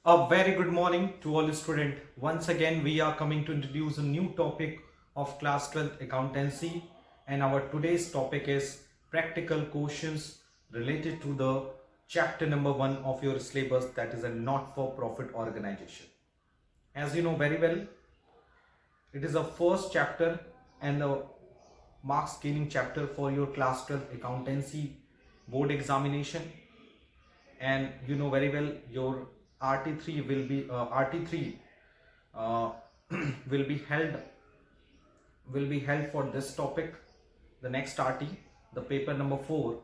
A very good morning to all students. Once again, we are coming to introduce a new topic of class 12th accountancy, and our today's topic is practical questions related to the chapter number 1 of your syllabus, that is a not-for-profit organization. As you know very well, it is the first chapter and the marks gaining chapter for your class 12 accountancy board examination, and you know very well your RT3 will be RT3 uh, will be held for this topic. The next RT, the paper number 4.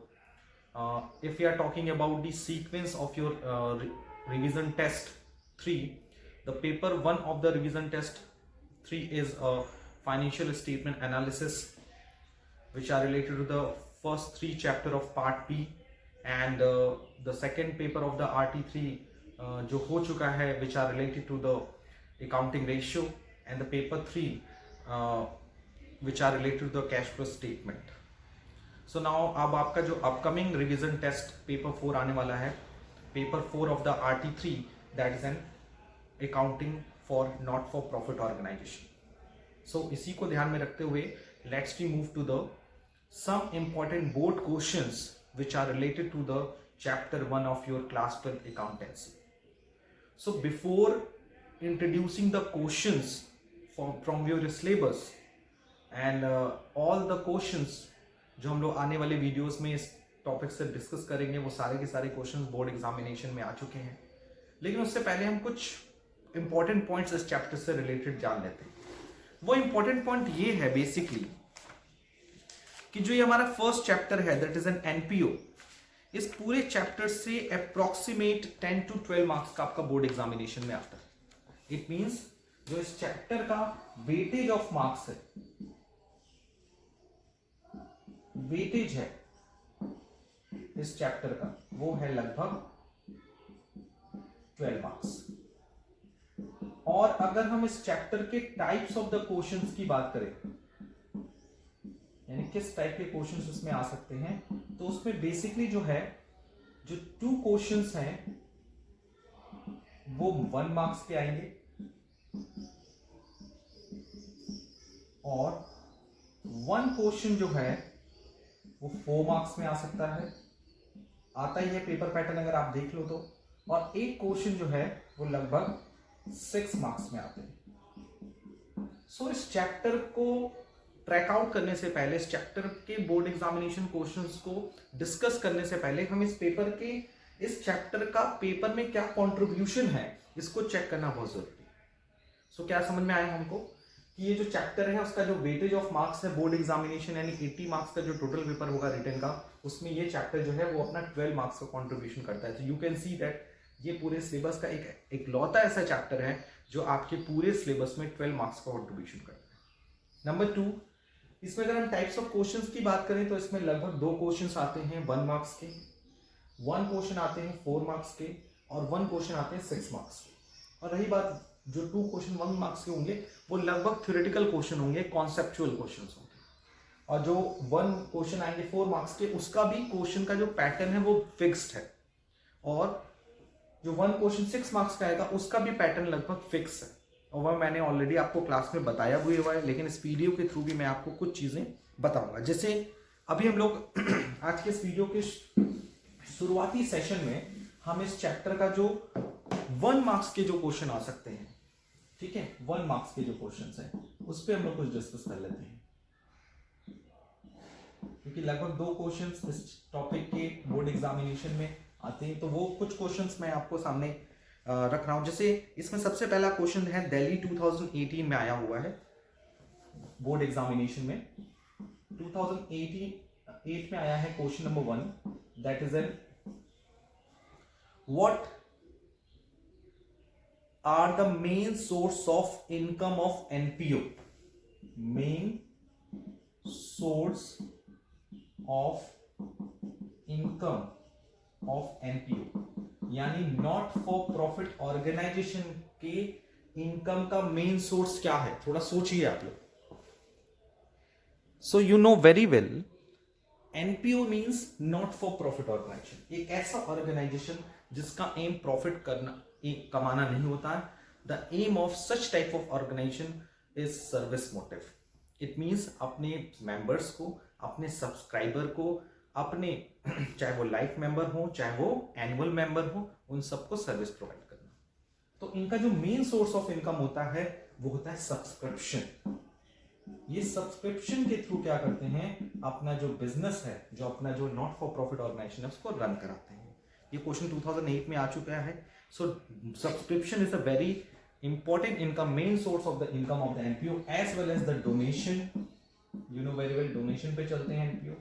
If we are talking about the sequence of your revision test 3, the paper 1 of the revision test 3 is a financial statement analysis, which are related to the first 3 chapter of part B, and the second paper of the RT3 जो हो चुका है, which are related to the accounting ratio, and the paper 3 which are related to the cash flow statement. So now अब आपका जो upcoming revision test paper 4 आने वाला है, paper 4 of the RT3, that is an accounting for not for profit organization. So इसी को ध्यान में रखते हुए let's we move to the some important board questions which are related to the chapter 1 of your class 12 accountancy. So before introducing the questions from your syllabus and all the questions जो हम लोग आने वाले videos में इस topic से discuss करेंगे, वो सारे के सारे क्वेश्चंस बोर्ड एग्जामिनेशन में आ चुके हैं, लेकिन उससे पहले हम कुछ इंपॉर्टेंट पॉइंट्स इस चैप्टर से रिलेटेड जान लेते हैं. वो इंपॉर्टेंट पॉइंट ये है बेसिकली कि जो ये हमारा फर्स्ट चैप्टर है, दैट इज एन एनपीओ, इस पूरे चैप्टर से अप्रोक्सीमेट 10 to 12 मार्क्स का आपका बोर्ड एग्जामिनेशन में आता है. इट मींस जो इस चैप्टर का वेटेज ऑफ मार्क्स है, वेटेज है इस चैप्टर का, वो है लगभग 12 मार्क्स. और अगर हम इस चैप्टर के टाइप्स ऑफ द क्वेश्चंस की बात करें, यानी किस टाइप के क्वेश्चंस उसमें आ सकते हैं, तो उसमें बेसिकली जो है, जो 2 क्वेश्चंस हैं वो 1 मार्क्स के आएंगे, और 1 क्वेश्चन जो है वो 4 मार्क्स में आ सकता है. आता ही है पेपर पैटर्न अगर आप देख लो तो. और एक क्वेश्चन जो है वो लगभग 6 मार्क्स में आते हैं. सो इस चैप्टर को ट्रैक आउट करने से पहले, इस चैप्टर के बोर्ड एग्जामिनेशन क्वेश्चंस को डिस्कस करने से पहले, हम इस पेपर के, इस चैप्टर का पेपर में क्या कंट्रीब्यूशन है, इसको चेक करना बहुत जरूरी है. सो क्या समझ में आया हमको कि ये जो चैप्टर है उसका जो वेटेज ऑफ मार्क्स है बोर्ड एग्जामिनेशन, यानी 80 मार्क्स का जो टोटल पेपर होगा रिटन का, उसमें ये चैप्टर जो है वो अपना 12 मार्क्स का कंट्रीब्यूशन करता है. तो यू कैन सी दैट ये पूरे सिलेबस का एक लौता ऐसा चैप्टर है जो आपके पूरे सिलेबस में 12 मार्क्स का कंट्रीब्यूशन करता है. नंबर 2, इसमें अगर हम टाइप्स ऑफ क्वेश्चंस की बात करें तो इसमें लगभग 2 क्वेश्चंस आते हैं 1 मार्क्स के, 1 क्वेश्चन आते हैं 4 मार्क्स के, और 1 क्वेश्चन आते हैं 6 मार्क्स के. और रही बात जो 2 क्वेश्चन 1 मार्क्स के होंगे, वो लगभग थ्योरेटिकल क्वेश्चन होंगे, कॉन्सेप्चुअल क्वेश्चंस होंगे. और जो 1 क्वेश्चन आएंगे 4 मार्क्स के, उसका भी क्वेश्चन का जो पैटर्न है वो फिक्स्ड है. और जो 1 क्वेश्चन 6 मार्क्स का आएगा, उसका भी पैटर्न लगभग फिक्स है, और वह मैंने ऑलरेडी आपको क्लास में बताया हुआ है, लेकिन इस वीडियो के थ्रू भी मैं आपको कुछ चीजें बताऊंगा. जैसे अभी हम लोग आज के इस वीडियो के शुरुआती सेशन में हम इस चैप्टर का जो 1 मार्क्स के जो क्वेश्चन आ सकते हैं, ठीक है, 1 मार्क्स के जो क्वेश्चन हैं, उस पर हम लोग कुछ डिस्कस कर लेते हैं, क्योंकि लगभग 2 क्वेश्चन इस टॉपिक के बोर्ड एग्जामिनेशन में आते हैं. तो वो कुछ क्वेश्चंस मैं आपको सामने रख रहा हूं. जैसे इसमें सबसे पहला क्वेश्चन है, दिल्ली 2018 में आया हुआ है बोर्ड एग्जामिनेशन में. 2018 में आया है question number 1, that is an what are the main source of income of NPO. Main source of income of NPO, यानी नॉट फॉर प्रॉफिट ऑर्गेनाइजेशन के इनकम का मेन सोर्स क्या है. थोड़ा सोचिए आप लोग. So you know very well, NPO means not for profit organisation, एक ऐसा ऑर्गेनाइजेशन जिसका एम प्रॉफिट कमाना नहीं होता है. The aim of such type of organisation is service motive. It means अपने मेंबर्स को, अपने सब्सक्राइबर को, अपने चाहे वो लाइफ मेंबर हो चाहे वो एनुअल मेंबर हो, उन सबको सर्विस प्रोवाइड करना. तो इनका जो मेन सोर्स ऑफ इनकम होता है वो होता है सब्सक्रिप्शन. ये सब्सक्रिप्शन के थ्रू क्या करते हैं, अपना जो बिजनेस है, जो अपना जो नॉट फॉर प्रॉफिट ऑर्गेनाइजेशन है उसको रन कराते हैं. ये क्वेश्चन 2008 में आ चुका है. So subscription is a very important income, main source of the income of the NPO, as well as the donation. You know very well, donation पे चलते हैं एनपीओ,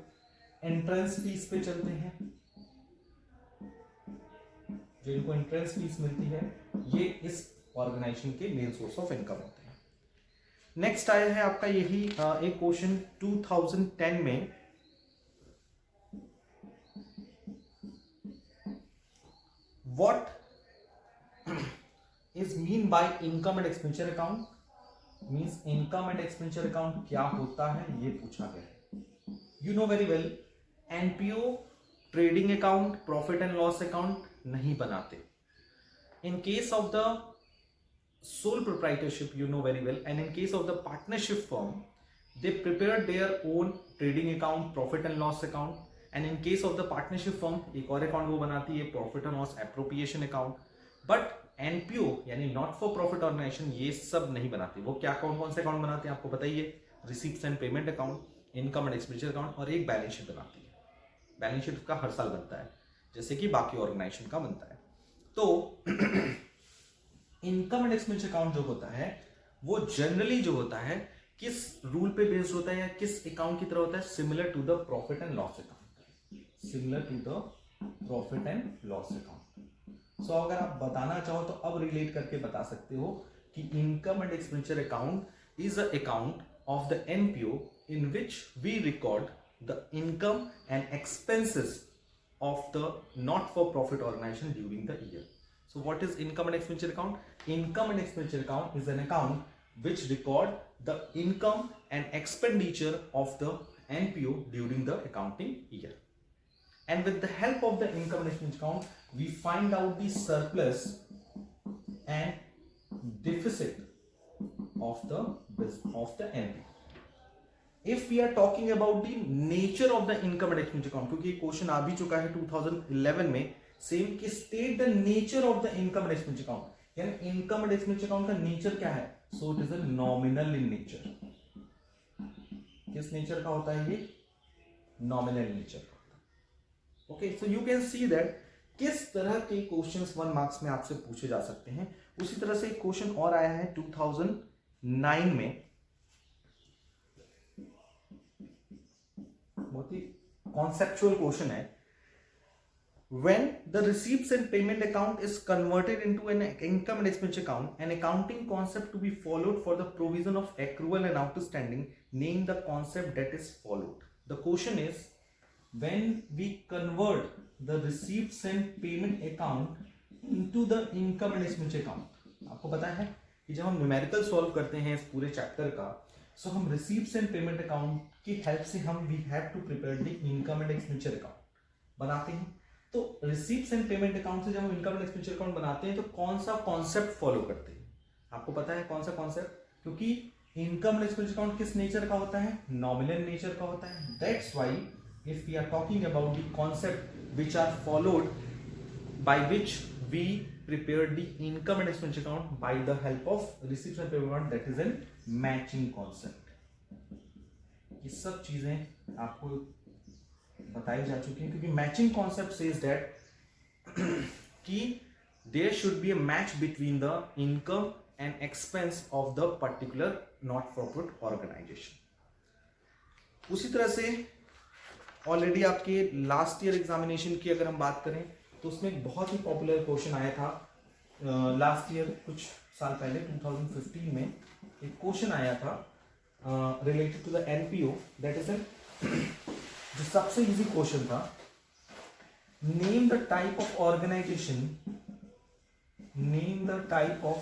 एंट्रेंस फीस पे चलते हैं. जो इनको एंट्रेंस फीस मिलती है ये इस ऑर्गेनाइजेशन के मेन सोर्स ऑफ इनकम होते हैं. नेक्स्ट आया है आपका यही एक क्वेश्चन 2010 में. What is mean by income and expenditure account. Means income and expenditure account क्या होता है ये पूछा गया है. You know very well, NPO trading account, profit and loss account नहीं बनाते. In case of the sole proprietorship, you know very well, and in case of the partnership firm, they prepare their own trading account, profit and loss account. And in case of the partnership firm, एक और account वो बनाती है, profit and loss appropriation account. But NPO यानी not for profit organization ये सब नहीं बनाती. वो क्या कौन से अकाउंट बनाते हैं आपको पता ही है, receipt and payment account, income and expenditure account, और एक बैलेंस शीट बनाती है. बैलेंस शीट का हर साल बनता है जैसे कि बाकी ऑर्गेनाइजेशन का बनता है. तो इनकम एंड एक्सपेंडिचर अकाउंट जो होता है वो जनरली जो होता है किस रूल पे बेस्ड होता है या किस अकाउंट की तरह होता है, similar to the profit and loss account. Similar to the profit and loss account. So अगर आप बताना चाहो तो अब रिलेट करके बता सकते हो कि income and expenditure account is a account of the NPO in which we record the income and expenses of the not-for-profit organization during the year. So what is income and expenditure account? Income and expenditure account is an account which record the income and expenditure of the NPO during the accounting year. And with the help of the income and expenditure account, we find out the surplus and deficit of the NPO. If we are talking about the nature of the income and expenditure account, क्योंकि ये question आ भी चुका है 2011 में same, कि state the nature of the income and expenditure account, यानी income and expenditure account का nature क्या है. सो it is a nominal in nature. किस नेचर का होता है ये, नॉमिनल नेचर का होता है. Okay, so you can see that किस तरह के क्वेश्चंस 1 मार्क्स में आपसे पूछे जा सकते हैं. उसी तरह से एक क्वेश्चन और आया है 2009 में, बहुत ही कॉन्सेप्चुअल क्वेश्चन है. When the receipts and payment account is converted into an income and expenditure account, an accounting concept to be followed for the provision of accrual and outstanding, name the concept that is followed. The question is, when we convert the receipts and payment account into the income and expenditure account, आपको पता है कि जब हम numerical solve करते हैं इस पूरे चैप्टर का, सो हम रिसीप्ट्स एंड पेमेंट अकाउंट की हेल्प से हम we have to prepare the income and expenditure account बनाते हैं. तो रिसीप्ट्स एंड पेमेंट अकाउंट से जब हम इनकम एंड एक्सपेंडिचर अकाउंट बनाते हैं तो कौन सा कॉन्सेप्ट फॉलो करते हैं, आपको पता है कौन सा कॉन्सेप्ट, क्योंकि इनकम एंड एक्सपेंडिचर अकाउंट किस नेचर का होता है, नॉमिनल नेचर का होता है. That's why if we are talking about the concept which are followed by which we prepare the income and expenditure account by the help of receipts and payment account, that is an matching concept. ये सब चीजें आपको बताई जा चुकी हैं, क्योंकि matching concept says that कि there should be a match between the income and expense of the particular not for profit organisation. उसी तरह से ऑलरेडी आपके लास्ट ईयर एग्जामिनेशन की अगर हम बात करें तो उसमें एक बहुत ही पॉपुलर क्वेश्चन आया था लास्ट ईयर, कुछ साल पहले 2015 में एक क्वेश्चन आया था related to the NPO. That is जो सबसे इजी क्वेश्चन था, name the type of organisation, name the type of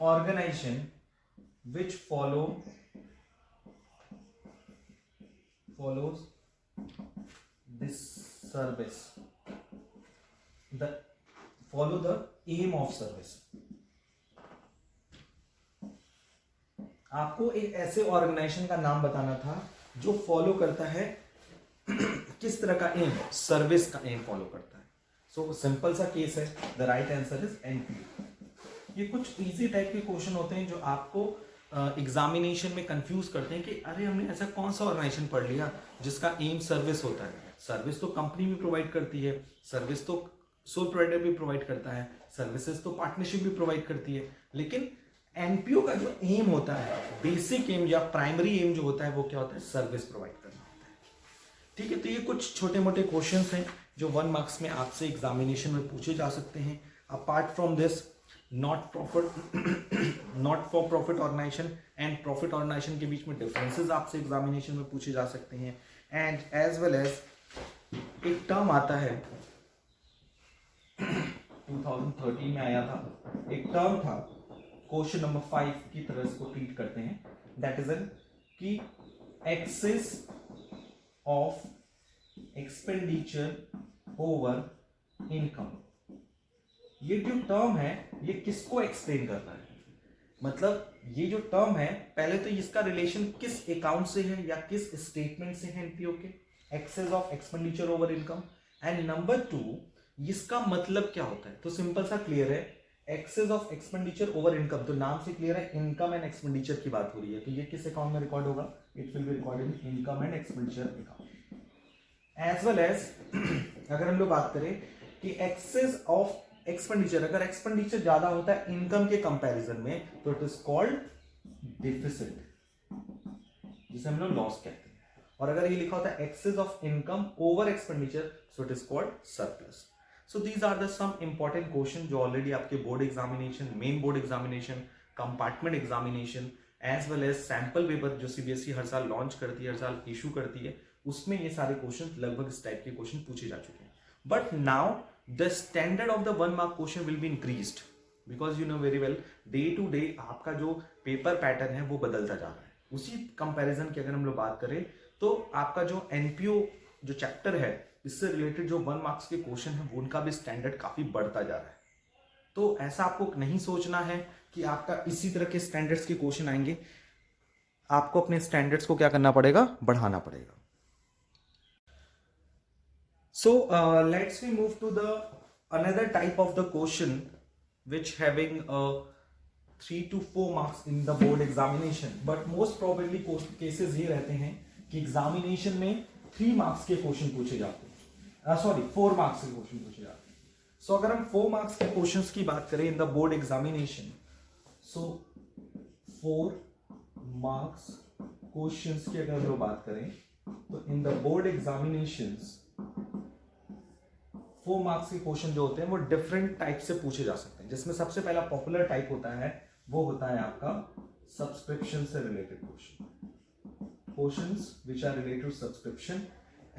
organisation which follows this service. The follow the aim of service. आपको एक ऐसे ऑर्गेनाइजेशन का नाम बताना था जो फॉलो करता है किस तरह का एम, सर्विस का एम फॉलो करता है। सो सिंपल सा केस है, the right answer is NPO. ये कुछ इजी टाइप के क्वेश्चन होते हैं जो आपको एग्जामिनेशन में कंफ्यूज करते हैं कि अरे हमने ऐसा कौन सा ऑर्गेनाइजेशन पढ़ लिया जिसका एम सर्विस होता है। सर्विस तो कंपनी भी प्रोवाइड करती है, सर्विस तो सोल प्रोवाइडर भी प्रोवाइड करता है, सर्विसेज तो पार्टनरशिप भी प्रोवाइड करती है, लेकिन एनपीओ का जो एम होता है, बेसिक एम या प्राइमरी एम जो होता है वो क्या होता है, सर्विस प्रोवाइड करना होता है। ठीक है, तो ये कुछ छोटे मोटे क्वेश्चंस हैं जो 1 मार्क्स में आपसे एग्जामिनेशन में पूछे जा सकते हैं। Apart from this, not for profit organisation and profit organisation के बीच में डिफरेंसेस आपसे एग्जामिनेशन में पूछे जा सकते हैं। एंड एज वेल एज एक टर्म आता है 2013 में आया था, एक टर्म था, क्वेश्चन नंबर 5 की तरह इसको ट्रीट करते हैं, दैट इज कि excess of expenditure over income. ये जो टर्म है ये किसको एक्सप्लेन कर रहा है, मतलब ये जो टर्म है पहले तो इसका रिलेशन किस अकाउंट से है या किस स्टेटमेंट से है एनपीओ के, excess of expenditure over income. And number 2, इसका मतलब क्या होता है। तो सिंपल सा क्लियर है, excess of expenditure over income, तो नाम से क्लियर है इनकम एंड एक्सपेंडिचर की बात हो रही है, तो ये किस अकाउंट में रिकॉर्ड होगा, it will be record in income and expenditure account. As well as अगर हम लोग बात करें कि एक्सेस ऑफ एक्सपेंडिचर, अगर एक्सपेंडिचर ज्यादा होता है इनकम के कंपैरिजन में तो इट इज कॉल्ड डिफिसिट, जिसे हम लोग लॉस कहते हैं। और अगर ये लिखा होता है excess of income over expenditure, so it is called surplus. So these are the some important question जो ऑलरेडी आपके board examination, main board examination, compartment examination as well as sample paper जो सीबीएसई हर साल launch करती है, हर साल issue करती है, उसमें ये सारे क्वेश्चन लगभग इस टाइप के क्वेश्चन पूछे जा चुके हैं। But now the standard of the 1 mark question will be increased because you know very well day to day आपका जो पेपर पैटर्न है वो बदलता जा रहा है। उसी कंपैरिजन की अगर हम लोग बात करें तो आपका जो एनपीओ जो चैप्टर है इससे रिलेटेड जो 1 मार्क्स के क्वेश्चन है वो उनका भी स्टैंडर्ड काफी बढ़ता जा रहा है। तो ऐसा आपको नहीं सोचना है कि आपका इसी तरह के स्टैंडर्ड्स के क्वेश्चन आएंगे, आपको अपने स्टैंडर्ड्स को क्या करना पड़ेगा, बढ़ाना पड़ेगा। So let's we move to the another type of the question which having 3 to 4 marks in the board examination, but most probably cases ये रहते हैं कि एग्जामिनेशन में 3 मार्क्स के क्वेश्चन पूछे जाते हैं, सॉरी 4 मार्क्स के क्वेश्चन पूछे जाते हैं। सो अगर हम 4 मार्क्स के क्वेश्चंस की बात करें in the board examination, so 4 marks questions की अगर हम लोग बात करें तो in the board examinations 4 marks के क्वेश्चन जो होते हैं वो डिफरेंट टाइप से पूछे जा सकते हैं, जिसमें सबसे पहला पॉपुलर टाइप होता है वो होता है आपका सब्सक्रिप्शन से related questions which are related to subscription.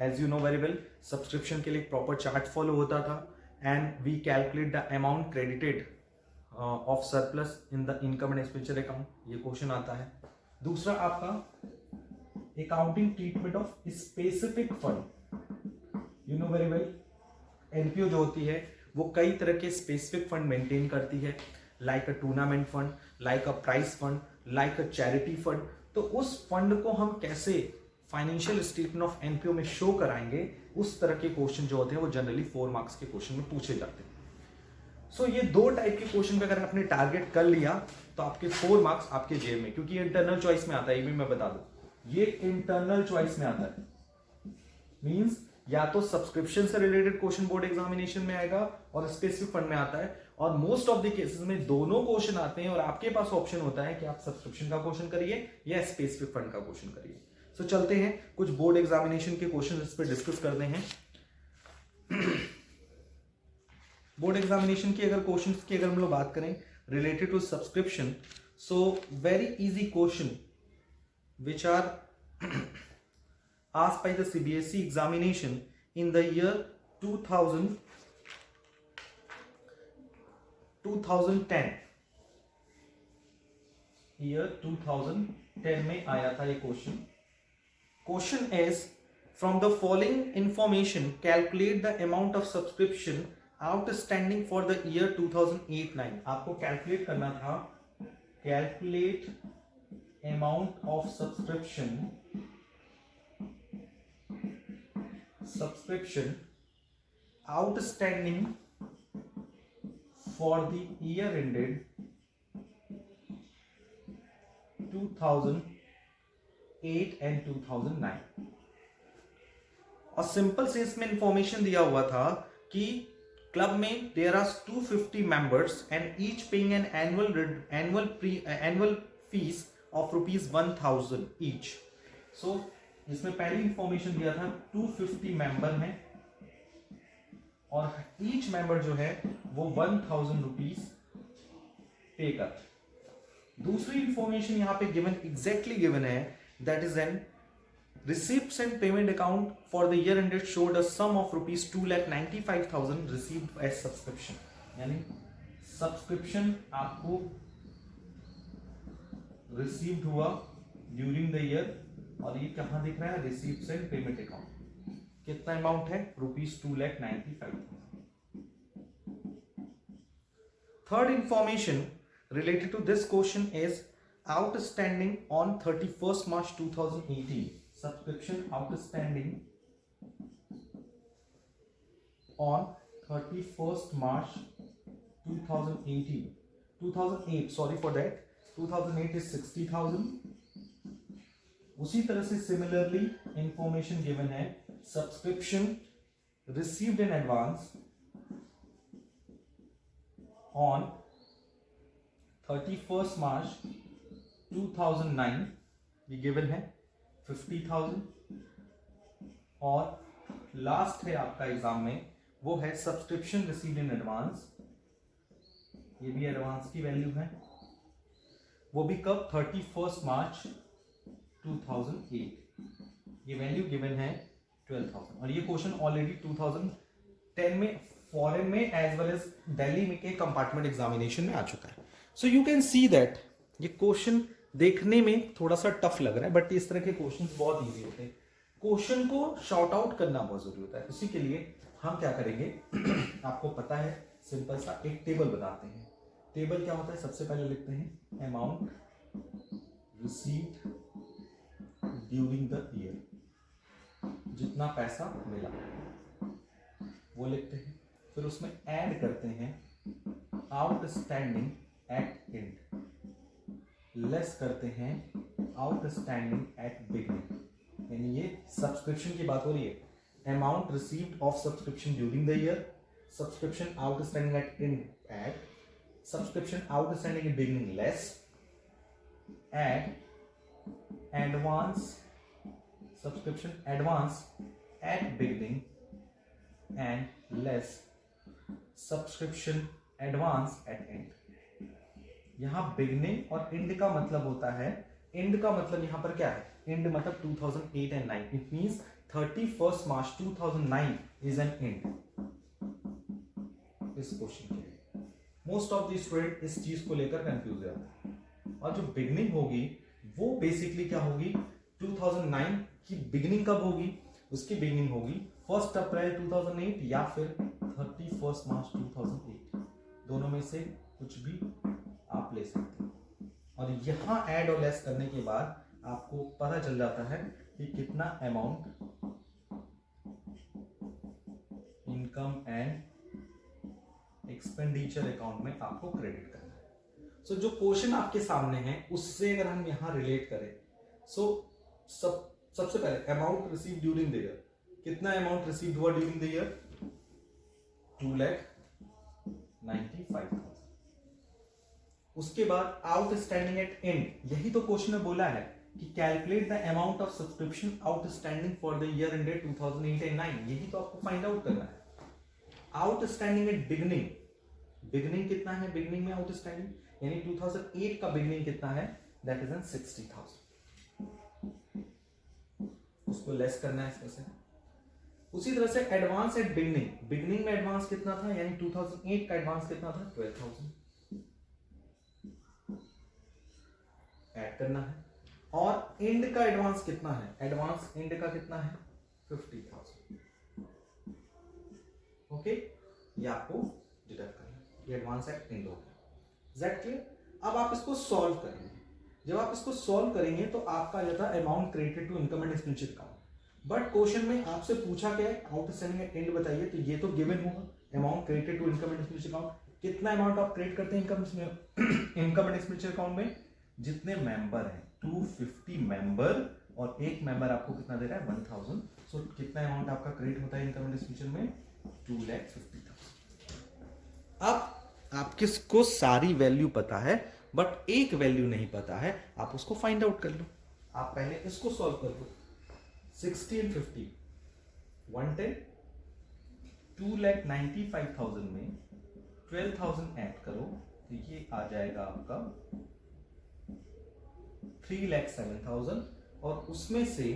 As you know very well subscription के लिए एक प्रॉपर चार्ट फॉलो होता था and we calculate the amount credited of surplus in the income and expenditure account, ये question आता है। दूसरा आपका accounting treatment of specific fund, you know very well NPO जो होती है वो कई तरह के स्पेसिफिक फंड मेंटेन करती है, like a tournament fund, like a prize fund, like a charity fund. तो उस फंड को हम कैसे फाइनेंशियल स्टेटमेंट ऑफ एनपीओ में शो कराएंगे, उस तरह के क्वेश्चन जो होते हैं वो जनरली 4 मार्क्स के क्वेश्चन में पूछे जाते हैं। सो ये 2 टाइप के क्वेश्चन पे अगर आपने टारगेट कर लिया तो आपके 4 मार्क्स आपके जेब में, क्योंकि ये इंटरनल चॉइस में आता है, ये भी मैं बता दूं, ये इंटरनल चॉइस में आता है, मींस या तो सब्सक्रिप्शन से रिलेटेड क्वेश्चन बोर्ड एग्जामिनेशन में आएगा और स्पेसिफिक फंड में आता है, और मोस्ट ऑफ द केसेस में दोनों क्वेश्चन आते हैं और आपके पास ऑप्शन होता है कि आप सब्सक्रिप्शन का क्वेश्चन करिए या स्पेसिफिक फंड का क्वेश्चन करिए। सो चलते हैं कुछ बोर्ड एग्जामिनेशन के क्वेश्चन इस पर डिस्कस करते हैं। बोर्ड एग्जामिनेशन की अगर क्वेश्चन की अगर हम लोग बात करें related to subscription, so very easy question which are asked by the CBSE examination in the year 2010 year 2010 में आया था ये question is from the following information calculate the amount of subscription outstanding for the year 2008-9, आपको calculate करना था, calculate amount of subscription outstanding for the year ended 2008 and 2009। और simple से इसमें इंफॉर्मेशन दिया हुआ था कि क्लब में there are 250 members and each paying an annual fee of ₹1000 each. So इसमें पहली इंफॉर्मेशन दिया था 250 मेंबर हैं और ईच मेंबर जो है वो 1000 रुपीज पे कर। दूसरी इंफॉर्मेशन यहां पे गिवन, एग्जैक्टली गिवन है, that is N receipts and payment account for the year ended showed a sum of ₹2,95,000 received as subscription। यानी सब्सक्रिप्शन आपको रिसीव्ड हुआ ड्यूरिंग द ईयर, और ये कहां दिख रहा है, रिसीप्ट्स एंड पेमेंट अकाउंट। कितना अमाउंट है, ₹2,95,000। Third information related to this question is outstanding on 31st March 2018, subscription outstanding on 31st March 2008, sorry for that, 2008 is 60,000। उसी तरह से सिमिलरली इंफॉर्मेशन गिवन है, subscription received in advance on 31st March 2009, ये given है 50,000। और last है आपका exam में, वो है सब्सक्रिप्शन रिसीव्ड इन एडवांस, ये भी एडवांस की वैल्यू है, वो भी कब, 31st March 2008, ये वैल्यू गिवन है 12,000। और ये क्वेश्चन ऑलरेडी 2010 में फॉरेन में एज वेल एज दिल्ली में के कंपार्टमेंट एग्जामिनेशन में आ चुका है। So you can see that ये क्वेश्चन देखने में थोड़ा सा टफ लग रहा है, बट इस तरह के क्वेश्चन बहुत इजी होते हैं। क्वेश्चन को शॉर्ट आउट करना बहुत जरूरी होता है। इसी के लिए हम क्या करेंगे आपको पता है, सिंपल सा एक टेबल बनाते हैं। टेबल क्या होता है, सबसे पहले लिखते हैं amount received during the year, जितना पैसा मिला वो लिखते हैं, फिर उसमें ऐड करते हैं आउटस्टैंडिंग एट एंड, लेस करते हैं आउटस्टैंडिंग एट बिगनिंग। यानी ये सब्सक्रिप्शन की बात हो रही है, amount received of subscription during the year, subscription outstanding at end at, subscription outstanding at beginning less, at advance, subscription advance at beginning and less subscription advance at end. यहां beginning और end का मतलब होता है, and का मतलब यहां पर क्या है, एंड मतलब 2008 and 9, it means 31st March 2009 is an and इस क्वेश्चन के लिए। मोस्ट ऑफ द स्टूडेंट इस चीज को लेकर कंफ्यूज है, और जो बिगनिंग होगी वो बेसिकली क्या होगी, 2009 की बिगनिंग कब होगी, उसकी बिगनिंग होगी 1 अप्रैल 2008 या फिर 31st March 2008, दोनों में से कुछ भी आप ले सकते हैं। और यहां ऐड और लेस करने के बाद आपको पता चल जाता है कि कितना amount income and expenditure account में आपको क्रेडिट करना है। सो जो क्वेश्चन आपके सामने है उससे अगर हम यहां रिलेट करें, सो सबसे पहले amount receive during the year, कितना अमाउंट रिसीव हुआ ड्यूरिंग द ईयर, 2,95,000। उसके बाद आउटस्टैंडिंग एट एंड, यही तो क्वेश्चन में बोला है कि calculate the amount of subscription outstanding for the year ended 2008 and 9, यही तो आपको फाइंड आउट करना है। आउटस्टैंडिंग एट बिगनिंग, बिगनिंग कितना है, बिगनिंग में आउटस्टैंडिंग यानी 2008 का बिगनिंग कितना है, दैट इज एन 60,000, उसको लेस करना है इसमें से। उसी तरह से एडवांस एट बिगनिंग, बिगनिंग में एडवांस कितना था, यानी 2008 का एडवांस कितना था, 12,000 ऐड करना है। और एंड का एडवांस कितना है, एडवांस एंड का कितना है, 50,000। ओके, आपको डिडक्ट करना है। ये एडवांस एट एंड हो गया। Is that clear? अब आप इसको सॉल्व करेंगे। जब आप इसको सॉल्व करेंगे तो आपका यह था amount credited to income and expenditure account. But question में आपसे पूछा क्या है, आउटस्टैंडिंग एट एंड बताइए, तो ये तो गिवन होगा amount credited to income and expenditure account. कितना अमाउंट आप क्रेडिट करते हैं इनकम एंड एक्सपेंडिचर अकाउंट में? जितने मेंबर हैं 250 मेंबर, और एक मेंबर आपको कितना दे रहा है 1000। सो कितना अमाउंट आपका क्रेडिट होता है इनकम एंड एक्सपेंडिचर में? 2,50,000। अब आपको सारी वैल्यू पता है बट एक वैल्यू नहीं पता है, आप उसको फाइंड आउट कर लो। आप पहले इसको सॉल्व कर लो। 1650 110, 2,95,000 में 12,000 ऐड करो तो ये आ जाएगा आपका 3,07,000, और उसमें से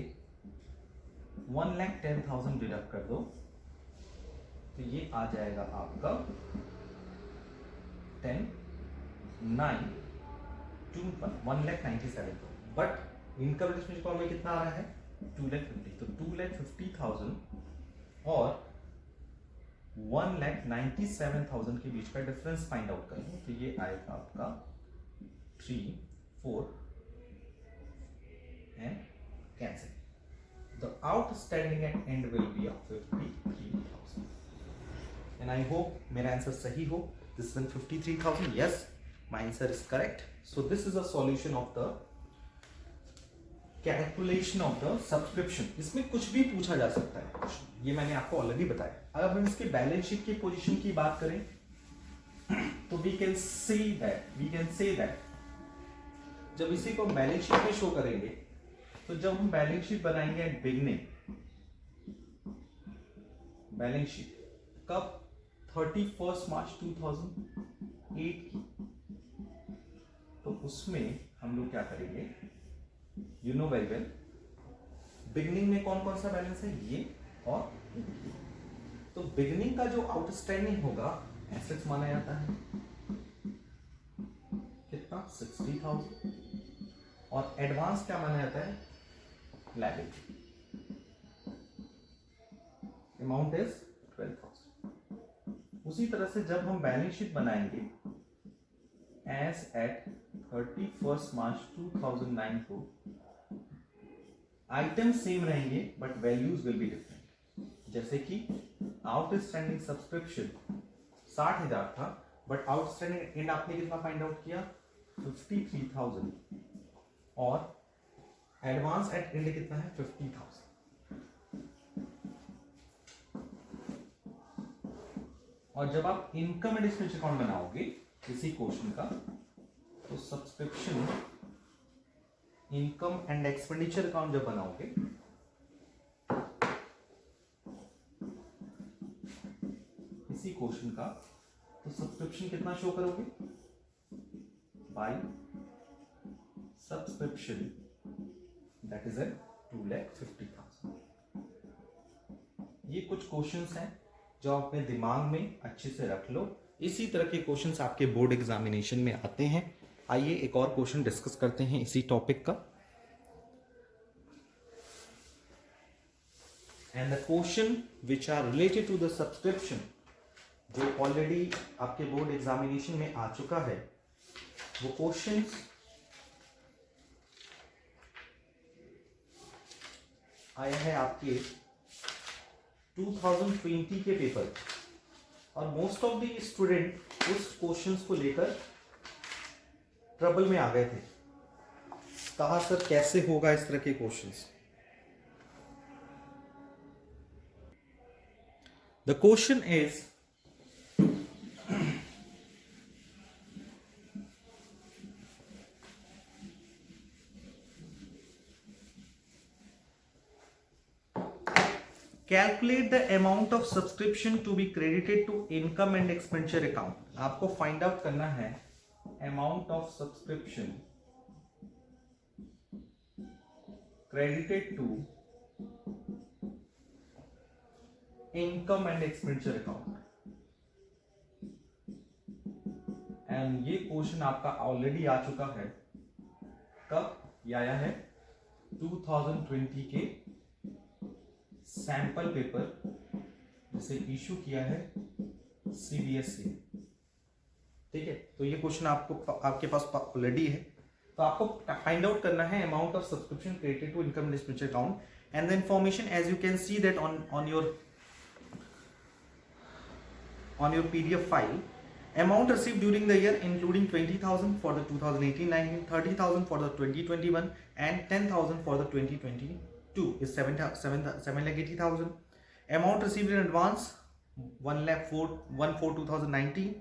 1,10,000 डिडक्ट कर दो तो ये आ जाएगा आपका 10, 9, 1,97,000। बट इनकम एक्सपेंडिचर अकाउंट में कितना आ रहा है 2,50,000, तो 2,50,000 और 1,97,000 के बीच का डिफरेंस फाइंड आउट करेंगे तो ये आएगा आपका 3, 4 and cancel. The outstanding at end will be of 53,000. And I hope मेरा आंसर सही हो। This one 53,000. Yes, my answer is correct. So this is a solution of the calculation of the subscription. इसमें कुछ भी पूछा जा सकता है, ये मैंने आपको ऑलरेडी बताया। अगर हम इसके बैलेंस शीट की पोजीशन की बात करें तो we can say that जब इसी को बैलेंस शीट में शो करेंगे तो जब हम बैलेंस शीट बनाएंगे एट बिगनिंग, बैलेंस शीट कब 31 मार्च 2008 की, तो उसमें हम लोग क्या करेंगे, you know very well beginning में कौन कौन सा बैलेंस है, ये और तो बिगनिंग का जो आउटस्टैंडिंग होगा एसेट्स माना जाता है कितना 60,000, और एडवांस क्या माना जाता है लायबिलिटी, अमाउंट इज 12,000। उसी तरह से जब हम बैलेंस शीट बनाएंगे एज एट 31 मार्च 2009 को, आइटम सेम रहेंगे but values will be different. जैसे कि आउटस्टैंडिंग सब्सक्रिप्शन 60,000 था बट आउटस्टैंडिंग एंड आपने कितना फाइंड आउट किया 53,000, और एडवांस एट एंड कितना है 50,000। और जब आप इनकम एंड एक्सपेंडिचर अकाउंट बनाओगे किसी क्वेश्चन का, तो subscription income and expenditure account जब बनाओगे किसी क्वेश्चन का, तो सब्सक्रिप्शन कितना शो करोगे by subscription, that is at 2,50,000। ये कुछ क्वेश्चंस हैं जो अपने दिमाग में अच्छे से रख लो। इसी तरह के क्वेश्चंस आपके बोर्ड एग्जामिनेशन में आते हैं। आइए एक और क्वेश्चन डिस्कस करते हैं इसी टॉपिक का। And the question which are related to the subscription, जो ऑलरेडी आपके बोर्ड एग्जामिनेशन में आ चुका है, वो क्वेश्चंस आया है आपके 2020 के पेपर, और मोस्ट ऑफ द स्टूडेंट उस क्वेश्चंस को लेकर ट्रबल में आ गए थे। कहा सर कैसे होगा इस तरह के questions. The question is calculate the amount of subscription to be credited to income and expenditure account. आपको फाइंड आउट करना है amount of subscription credited to income and expenditure account. And ये क्वेश्चन आपका ऑलरेडी आ चुका है। कब ये आया है 2020 के सैंपल पेपर जिसे इशू किया है CBSE, ठीक है। तो ये क्वेश्चन आपके पास ऑलरेडी है। तो आपको फाइंड आउट करना है amount of subscription credited to income expenditure account and the information as you can see that on your PDF file. Amount received during the year including 20,000 for the 2018-19, 30,000 for the 2021 and 10,000 for the 2022 is 7,80,000. Amount received in advance 1,04,2019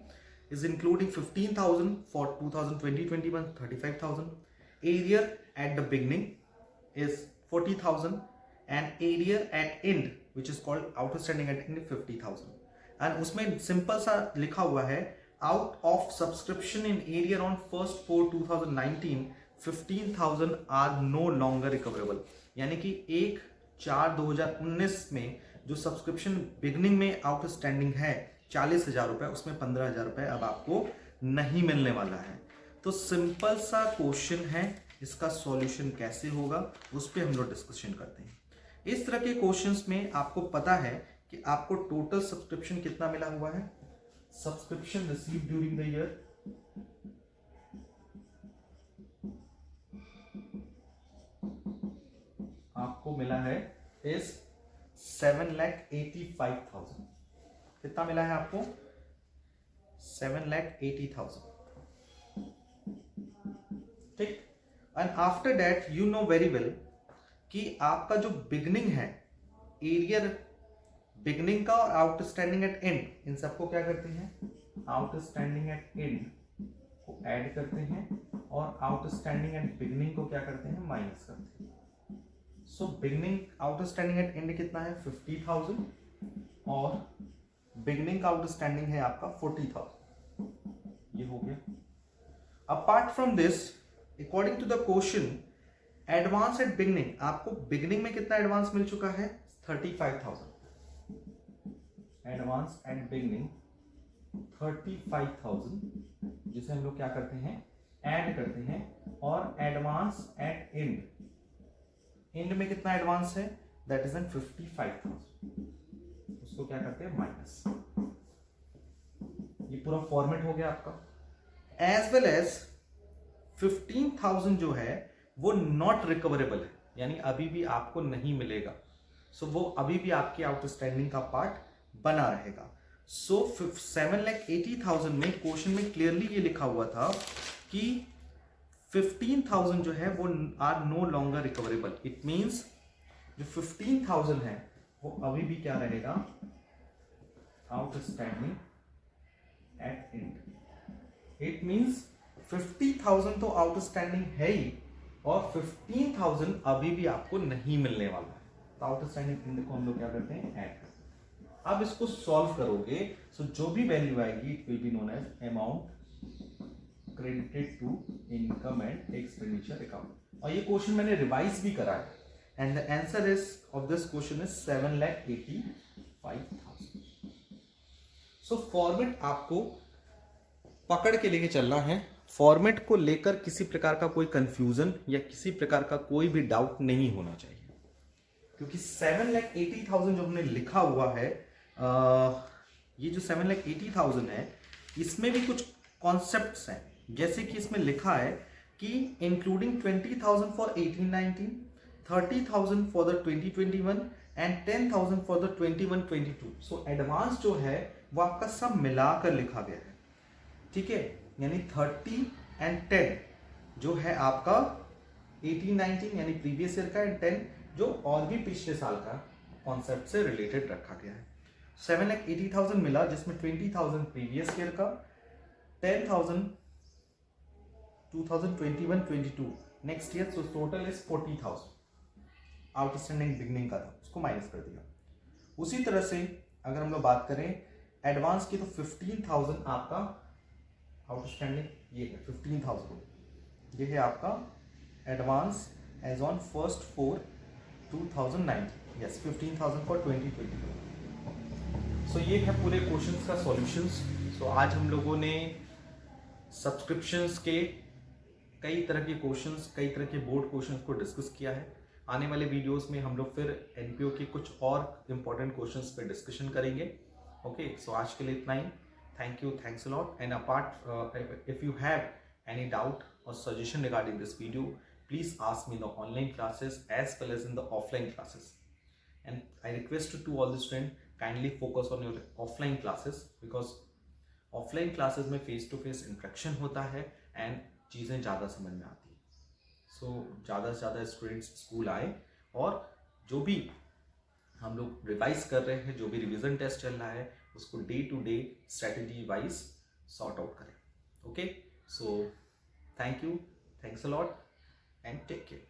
is including 15,000 for 2020-21, 35,000. Arrear at the beginning is 40,000 and arrear at end which is called outstanding at end 50,000. एंड उसमें simple सा लिखा हुआ है out of subscription in arrear on 1/4/2019 15,000 are no longer recoverable. यानी कि 1/4/2019 में जो सब्सक्रिप्शन बिगनिंग में आउटस्टैंडिंग है 40,000 रुपए, उसमें 15,000 रुपए अब आपको नहीं मिलने वाला है। तो सिंपल सा क्वेश्चन है, इसका सॉल्यूशन कैसे होगा उस पर हम लोग डिस्कशन करते हैं। इस तरह के क्वेश्चंस में आपको पता है कि आपको टोटल सब्सक्रिप्शन कितना मिला हुआ है। Subscription receive during the year आपको मिला है इज 7,85,000। कितना मिला है आपको? 7,80,000, ठीक। And after that you know very well कि आपका जो बिगनिंग है एरियर बिगनिंग का और आउटस्टैंडिंग एट एंड, इन सबको क्या करते हैं? आउटस्टैंडिंग एट एंड को ऐड करते हैं और आउटस्टैंडिंग एट बिगनिंग को क्या करते हैं? माइनस करते हैं। सो बिगनिंग आउटस्टैंडिंग एट एंड कितना है? 50,000 और बिगनिंग का आउटस्टैंडिंग है आपका 40,000। ये हो गया। Apart from this according to the question advance at beginning, आपको बिगनिंग में कितना एडवांस मिल चुका है? 35,000। एडवांस एट बिगनिंग 35,000 जिसे हम लोग क्या करते हैं? ऐड करते हैं। और एडवांस एट एंड, एंड में कितना एडवांस है? दैट इज एन 55,000, उसको क्या करते हैं? माइनस। ये पूरा फॉर्मेट हो गया आपका। एज वेल एज 15,000 जो है वो नॉट रिकवरेबल है, यानी अभी भी आपको नहीं मिलेगा। सो वो अभी भी आपके आउटस्टैंडिंग का पार्ट बना रहेगा। सो 7,80,000 में क्वेश्चन में क्लियरली ये लिखा हुआ था कि 15,000 जो है वो are no longer recoverable. It means जो 15,000 है वो अभी भी क्या रहेगा? Outstanding at end. It means 50,000 तो आउटस्टैंडिंग है ही और 15,000 अभी भी आपको नहीं मिलने वाला है। तो आउटस्टैंडिंग एंड को हम लोग क्या करते हैं? ऐड। अब इसको सॉल्व करोगे सो जो भी वैल्यू आएगी it will be known as amount credited to income and expenditure account. और ये क्वेश्चन मैंने रिवाइज भी करा है and the answer is of this question is 7,85,000। So format आपको पकड़ के लेके चलना है। फॉर्मेट को लेकर किसी प्रकार का कोई कंफ्यूजन या किसी प्रकार का कोई भी डाउट नहीं होना चाहिए, क्योंकि 7,80,000 जो हमने लिखा हुआ है, ये जो 7,80,000 है इसमें भी कुछ कॉन्सेप्ट्स हैं। जैसे कि इसमें लिखा है कि including 20,000 for 18-19, 30,000 for the 2021 and 10,000 for the 21-22। So advance जो है वो आपका सब मिलाकर लिखा गया है, ठीक है। यानी 30 एंड 10 जो है आपका 18-19 यानी प्रीवियस ईयर का, एंड 10 जो और भी पिछले साल का कॉन्सेप्ट से रिलेटेड रखा गया है। 7,80,000 मिला जिसमें 20,000 प्रीवियस ईयर का, 10,000 2021-22 next year, so total is 40,000 outstanding beginning का था, उसको माइनस कर दिया। उसी तरह से अगर हम लोग बात करें एडवांस की तो 15,000 आपका आउटस्टैंडिंग ये है 15,000। ये है आपका advance as on 1/4/2019, yes 15,000 for 2022। सो ये है पूरे क्वेश्चंस का सॉल्यूशंस। सो आज हम लोगों ने सब्सक्रिप्शंस के कई तरह के क्वेश्चंस, कई तरह के बोर्ड क्वेश्चंस को डिस्कस किया है। आने वाले वीडियोस में हम लोग फिर एनपीओ के कुछ और इम्पोर्टेंट क्वेश्चंस पे डिस्कशन करेंगे। ओके, सो आज के लिए इतना ही. Thank you, thanks a lot. And apart, if you have any doubt or suggestion regarding this video, please ask me in the online classes as well as in the offline classes. And I request to all the students, kindly focus on your offline classes, because offline classes में face to face interaction होता है and चीज़ें ज़्यादा समझ में आती है. So ज़्यादा से ज़्यादा स्टूडेंट्स स्कूल आए और जो भी हम लोग रिवाइज कर रहे हैं, जो भी रिवीजन टेस्ट चल रहा है, उसको day to day strategy wise sort out करें. Okay, so thank you, thanks a lot, and take care.